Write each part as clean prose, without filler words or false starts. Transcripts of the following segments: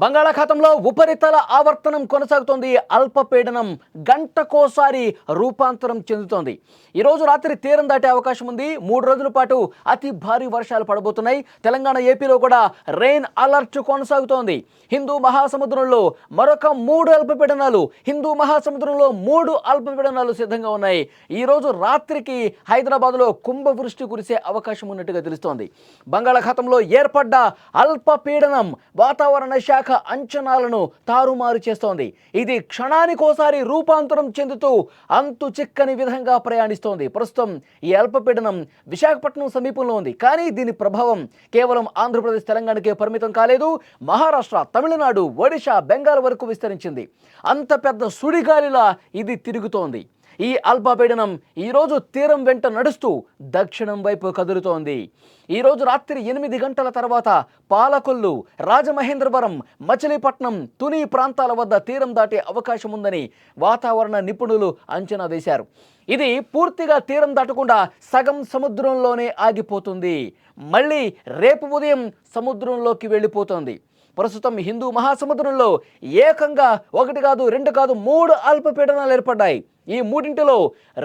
బంగాళాఖాతంలో ఉపరితల ఆవర్తనం కొనసాగుతోంది. అల్పపీడనం గంటకోసారి రూపాంతరం చెందుతోంది. ఈరోజు రాత్రి తీరం దాటే అవకాశం ఉంది. 3 రోజుల పాటు అతి భారీ వర్షాలు పడబోతున్నాయి. తెలంగాణ, ఏపీలో కూడా రెయిన్ అలర్ట్ కొనసాగుతోంది. హిందూ మహాసముద్రంలో మరొక 3 అల్పపీడనాలు, హిందూ మహాసముద్రంలో 3 అల్పపీడనాలు సిద్ధంగా ఉన్నాయి. ఈరోజు రాత్రికి హైదరాబాద్లో కుంభవృష్టి కురిసే అవకాశం ఉన్నట్టుగా తెలుస్తోంది. బంగాళాఖాతంలో ఏర్పడ్డ అల్పపీడనం వాతావరణ శాఖ అంచనాలను తారుమారు చేస్తోంది. ఇది క్షణానికోసారి రూపాంతరం చెందుతూ అంతు చిక్కని విధంగా ప్రయాణిస్తోంది. ప్రస్తుతం ఈ అల్పపీడనం విశాఖపట్నం సమీపంలో ఉంది. కానీ దీని ప్రభావం కేవలం ఆంధ్రప్రదేశ్, తెలంగాణకే పరిమితం కాలేదు. మహారాష్ట్ర, తమిళనాడు, ఒడిశా, బెంగాల్ వరకు విస్తరించింది. అంత పెద్ద సుడిగాలిలా ఇది తిరుగుతోంది. ఈ అల్పపీడనం ఈరోజు తీరం వెంట నడుస్తూ దక్షిణం వైపు కదులుతోంది. ఈరోజు రాత్రి 8 గంటల తర్వాత పాలకొల్లు, రాజమహేంద్రవరం, మచిలీపట్నం, తుని ప్రాంతాల వద్ద తీరం దాటే అవకాశం ఉందని వాతావరణ నిపుణులు అంచనా వేశారు. ఇది పూర్తిగా తీరం దాటకుండా సగం సముద్రంలోనే ఆగిపోతుంది. మళ్ళీ రేపు ఉదయం సముద్రంలోకి వెళ్ళిపోతుంది. ప్రస్తుతం హిందూ మహాసముద్రంలో ఏకంగా 1 కాదు, 2 కాదు, 3 అల్పపీడనాలు ఏర్పడ్డాయి. ఈ 3ంటిలో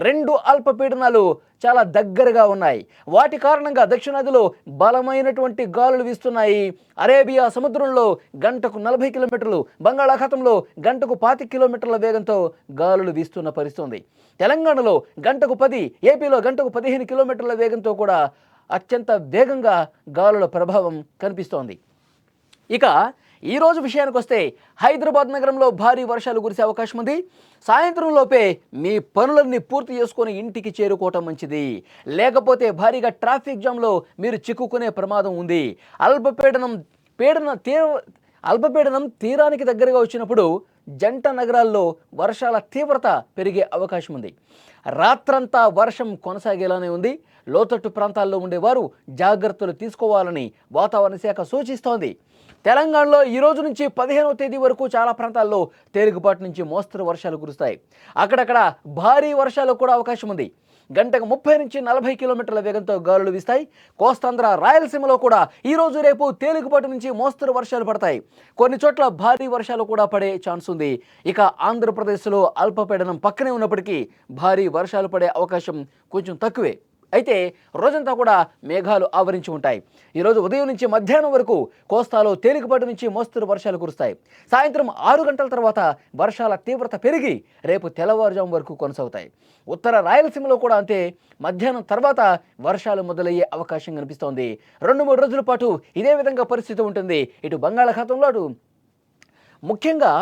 2 అల్పపీడనాలు చాలా దగ్గరగా ఉన్నాయి. వాటి కారణంగా దక్షిణాదిలో బలమైనటువంటి గాలులు వీస్తున్నాయి. అరేబియా సముద్రంలో గంటకు 40 కిలోమీటర్లు, బంగాళాఖాతంలో గంటకు 25 కిలోమీటర్ల వేగంతో గాలులు వీస్తున్న పరిస్థితి. తెలంగాణలో గంటకు 10, ఏపీలో గంటకు 15 కిలోమీటర్ల వేగంతో కూడా అత్యంత వేగంగా గాలుల ప్రభావం కనిపిస్తోంది. ఇక ఈరోజు విషయానికి వస్తే హైదరాబాద్ నగరంలో భారీ వర్షాలు కురిసే అవకాశం ఉంది. సాయంత్రం లోపే మీ పనులన్నీ పూర్తి చేసుకొని ఇంటికి చేరుకోవటం మంచిది. లేకపోతే భారీగా ట్రాఫిక్ జామ్లో మీరు చిక్కుకునే ప్రమాదం ఉంది. అల్పపీడనం తీరానికి దగ్గరగా వచ్చినప్పుడు జంట నగరాల్లో వర్షాల తీవ్రత పెరిగే అవకాశం ఉంది. రాత్రంతా వర్షం కొనసాగేలానే ఉంది. లోతట్టు ప్రాంతాల్లో ఉండేవారు జాగ్రత్తలు తీసుకోవాలని వాతావరణ శాఖ సూచిస్తోంది. తెలంగాణలో ఈ రోజు నుంచి 15వ తేదీ వరకు చాలా ప్రాంతాల్లో తేలికపాటి నుంచి మోస్తరు వర్షాలు కురుస్తాయి. అక్కడక్కడ భారీ వర్షాలకు కూడా అవకాశం ఉంది. గంటకు 30 నుంచి 40 కిలోమీటర్ల వేగంతో గాలులు వీస్తాయి. కోస్తాంధ్ర, రాయలసీమలో కూడా ఈరోజు రేపు తేలికపాటి నుంచి మోస్తరు వర్షాలు పడతాయి. కొన్ని చోట్ల భారీ వర్షాలు కూడా పడే ఛాన్స్ ఉంది. ఇక ఆంధ్రప్రదేశ్లో అల్పపీడనం పక్కనే ఉన్నప్పటికీ భారీ వర్షాలు పడే అవకాశం కొంచెం తక్కువే. అయితే రోజంతా కూడా మేఘాలు ఆవరించి ఉంటాయి. ఈరోజు ఉదయం నుంచి మధ్యాహ్నం వరకు కోస్తాలో తేలికపాటి నుంచి మోస్తరు వర్షాలు కురుస్తాయి. సాయంత్రం 6 గంటల తర్వాత వర్షాల తీవ్రత పెరిగి రేపు తెల్లవారుజాము వరకు కొనసాగుతాయి. ఉత్తర రాయలసీమలో కూడా అంతే. మధ్యాహ్నం తర్వాత వర్షాలు మొదలయ్యే అవకాశం కనిపిస్తోంది. 2-3 రోజుల పాటు ఇదే విధంగా పరిస్థితి ఉంటుంది. ఇటు బంగాళాఖాతంలో అటు ముఖ్యంగా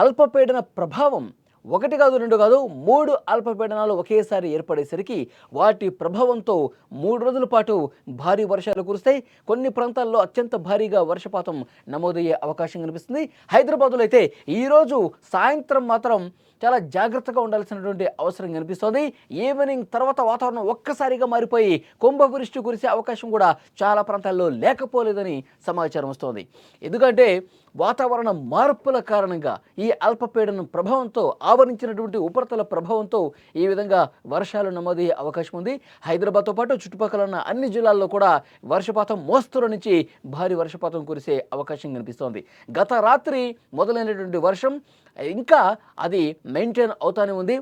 అల్పపీడన ప్రభావం 1 కాదు, 2 కాదు, 3 అల్పపీడనాలు ఒకేసారి ఏర్పడేసరికి వాటి ప్రభావంతో 3 రోజుల పాటు భారీ వర్షాలు కురుస్తాయి. కొన్ని ప్రాంతాల్లో అత్యంత భారీగా వర్షపాతం నమోదయ్యే అవకాశం కనిపిస్తుంది. హైదరాబాద్లో అయితే ఈరోజు సాయంత్రం మాత్రం చాలా జాగ్రత్తగా ఉండాల్సినటువంటి అవసరం కనిపిస్తోంది. ఈవినింగ్ తర్వాత వాతావరణం ఒక్కసారిగా మారిపోయి కుంభవృష్టి కురిసే అవకాశం కూడా చాలా ప్రాంతాల్లో లేకపోలేదని సమాచారం వస్తోంది. ఎందుకంటే వాతావరణ మార్పుల కారణంగా ఈ అల్పపీడనం ప్రభావంతో, ఆవరించినటువంటి ఉపరితల ప్రభావంతో ఈ విధంగా వర్షాలు నమోదయ్యే అవకాశం ఉంది. హైదరాబాద్తో పాటు చుట్టుపక్కల ఉన్న అన్ని జిల్లాల్లో కూడా వర్షపాతం మోస్తరు నుంచి భారీ వర్షపాతం కురిసే అవకాశం కనిపిస్తోంది. గత రాత్రి మొదలైనటువంటి వర్షం ఇంకా అది మెయింటైన్ అవుతానే ఉంది.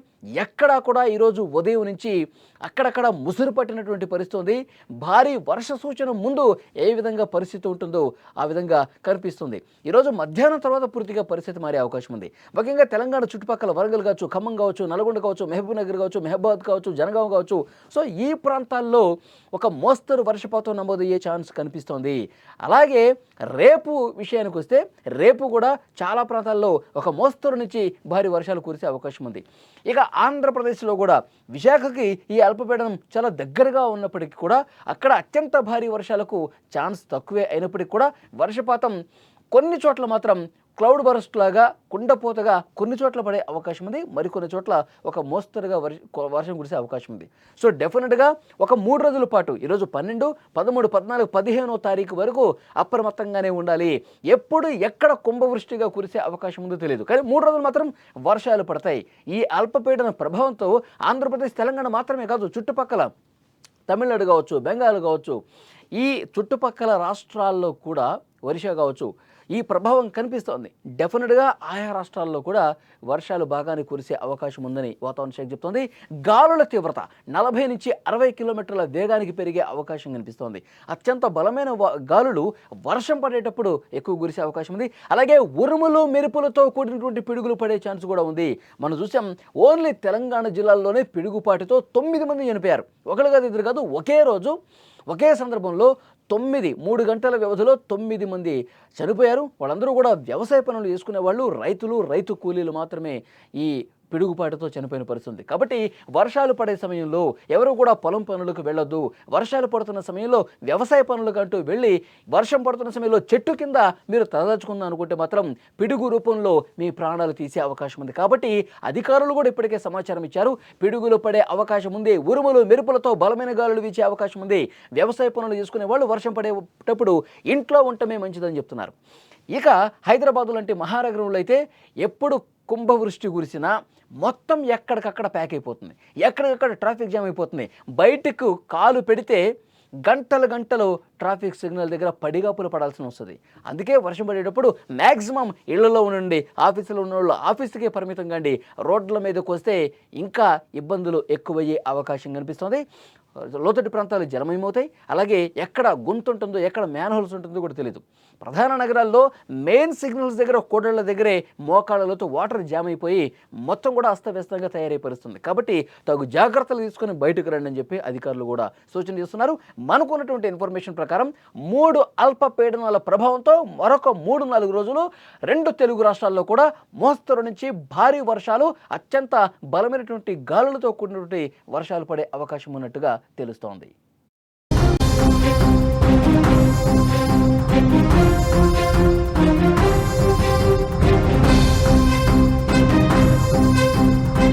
ఎక్కడా కూడా ఈరోజు ఉదయం నుంచి అక్కడక్కడ ముసురు పట్టినటువంటి పరిస్థితి ఉంది. భారీ వర్ష సూచన ముందు ఏ విధంగా పరిస్థితి ఉంటుందో ఆ విధంగా కనిపిస్తుంది. ఈరోజు మధ్యాహ్నం తర్వాత పూర్తిగా పరిస్థితి మారే అవకాశం ఉంది. ముఖ్యంగా తెలంగాణ చుట్టుపక్కల వరంగల్ కావచ్చు, ఖమ్మం కావచ్చు, నల్గొండ కావచ్చు, మహబూబ్ నగర్ కావచ్చు, మహబాద్ కావచ్చు, జనగాం కావచ్చు, సో ఈ ప్రాంతాల్లో ఒక మోస్తరు వర్షపాతం నమోదయ్యే ఛాన్స్ కనిపిస్తోంది. అలాగే రేపు విషయానికి వస్తే రేపు కూడా చాలా ప్రాంతాల్లో ఒక మోస్తరు నుంచి భారీ వర్షాలు కురిసే అవకాశం ఉంది. ఇక ఆంధ్రప్రదేశ్లో కూడా విశాఖకి ఈ అల్పపీడనం చాలా దగ్గరగా ఉన్నప్పటికీ కూడా అక్కడ అత్యంత భారీ వర్షాలకు ఛాన్స్ తక్కువే అయినప్పటికీ కూడా వర్షపాతం కొన్ని చోట్ల మాత్రం క్లౌడ్ బరస్ట్ లాగా కుండపోతగా కొన్ని చోట్ల పడే అవకాశం ఉంది. మరికొన్ని చోట్ల ఒక మోస్తరుగా వర్షం కురిసే అవకాశం ఉంది. సో డెఫినెట్గా ఒక 3 రోజుల పాటు ఈరోజు 12, 13, 14, 15వ తారీఖు వరకు అప్రమత్తంగానే ఉండాలి. ఎప్పుడు ఎక్కడ కుంభవృష్టిగా కురిసే అవకాశం ఉందో తెలియదు. కానీ 3 రోజులు మాత్రం వర్షాలు పడతాయి. ఈ అల్పపీడన ప్రభావంతో ఆంధ్రప్రదేశ్, తెలంగాణ మాత్రమే కాదు, చుట్టుపక్కల తమిళనాడు కావచ్చు, బెంగాల్ కావచ్చు, ఈ చుట్టుపక్కల రాష్ట్రాల్లో కూడా ఒరిస్సా కావచ్చు, ఈ ప్రభావం కనిపిస్తోంది. డెఫినెట్గా ఆయా రాష్ట్రాల్లో కూడా వర్షాలు బాగానే కురిసే అవకాశం ఉందని వాతావరణ శాఖ చెబుతోంది. గాలుల తీవ్రత 40 నుంచి 60 కిలోమీటర్ల వేగానికి పెరిగే అవకాశం కనిపిస్తోంది. అత్యంత బలమైన గాలులు వర్షం పడేటప్పుడు ఎక్కువ కురిసే అవకాశం ఉంది. అలాగే ఉరుములు మెరుపులతో కూడినటువంటి పిడుగులు పడే ఛాన్స్ కూడా ఉంది. మనం చూసాం, ఓన్లీ తెలంగాణ జిల్లాల్లోనే పిడుగుపాటుతో 9 మంది చనిపోయారు. ఒకరు కాదు, ఇద్దరు కాదు, ఒకే రోజు ఒకే సందర్భంలో 3 గంటల వ్యవధిలో 9 మంది చనిపోయారు. వాళ్ళందరూ కూడా వ్యవసాయ పనులు చేసుకునే వాళ్ళు, రైతు కూలీలు మాత్రమే ఈ పిడుగుపాటుతో చనిపోయిన పరిస్థితి. కాబట్టి వర్షాలు పడే సమయంలో ఎవరు కూడా పొలం పనులకు వెళ్ళొద్దు. వర్షాలు పడుతున్న సమయంలో వ్యవసాయ పనులకు అంటూ వెళ్ళి వర్షం పడుతున్న సమయంలో చెట్టు కింద మీరు తలదాచుకుందాం అనుకుంటే మాత్రం పిడుగు రూపంలో మీ ప్రాణాలు తీసే అవకాశం ఉంది. కాబట్టి అధికారులు కూడా ఇప్పటికే సమాచారం ఇచ్చారు. పిడుగులు పడే అవకాశం ఉంది, ఉరుములు మెరుపులతో బలమైన గాలులు వీచే అవకాశం ఉంది. వ్యవసాయ పనులు చేసుకునే వాళ్ళు వర్షం పడేటప్పుడు ఇంట్లో ఉండటమే మంచిదని చెప్తున్నారు. ఇక హైదరాబాద్ లాంటి మహానగరంలో అయితే ఎప్పుడు కుంభవృష్టి కురిసినా మొత్తం ఎక్కడికక్కడ ప్యాక్ అయిపోతుంది, ఎక్కడికక్కడ ట్రాఫిక్ జామ్ అయిపోతుంది. బయటకు కాలు పెడితే గంటలు ట్రాఫిక్ సిగ్నల్ దగ్గర పడిగాపులు పడాల్సి వస్తుంది. అందుకే వర్షం పడేటప్పుడు మ్యాక్సిమం ఇళ్లలో ఉండండి, ఆఫీసులో ఉన్న వాళ్ళు ఆఫీస్కే పరిమితం కండి. రోడ్ల మీదకి వస్తే ఇంకా ఇబ్బందులు ఎక్కువయ్యే అవకాశం కనిపిస్తుంది. లోతట్టు ప్రాంతాలు జలమయమవుతాయి. అలాగే ఎక్కడ గుంత ఉంటుందో, ఎక్కడ మ్యాన్హోల్స్ ఉంటుందో కూడా తెలియదు. ప్రధాన నగరాల్లో మెయిన్ సిగ్నల్స్ దగ్గర, కూడళ్ల దగ్గరే మోకాళ్ళతో వాటర్ జామ్ అయిపోయి మొత్తం కూడా అస్తవ్యస్తంగా తయారైపరుస్తుంది. కాబట్టి తగు జాగ్రత్తలు తీసుకొని బయటకు రండి అని చెప్పి అధికారులు కూడా సూచన చేస్తున్నారు. మనకున్నటువంటి ఇన్ఫర్మేషన్ ప్రకారం 3 అల్పపీడనాల ప్రభావంతో మరొక 3-4 రోజులు 2 తెలుగు రాష్ట్రాల్లో కూడా మోస్తరు నుంచి భారీ వర్షాలు, అత్యంత బలమైనటువంటి గాలులతో కూడినటువంటి వర్షాలు పడే అవకాశం ఉన్నట్టుగా తెలుస్తోంది.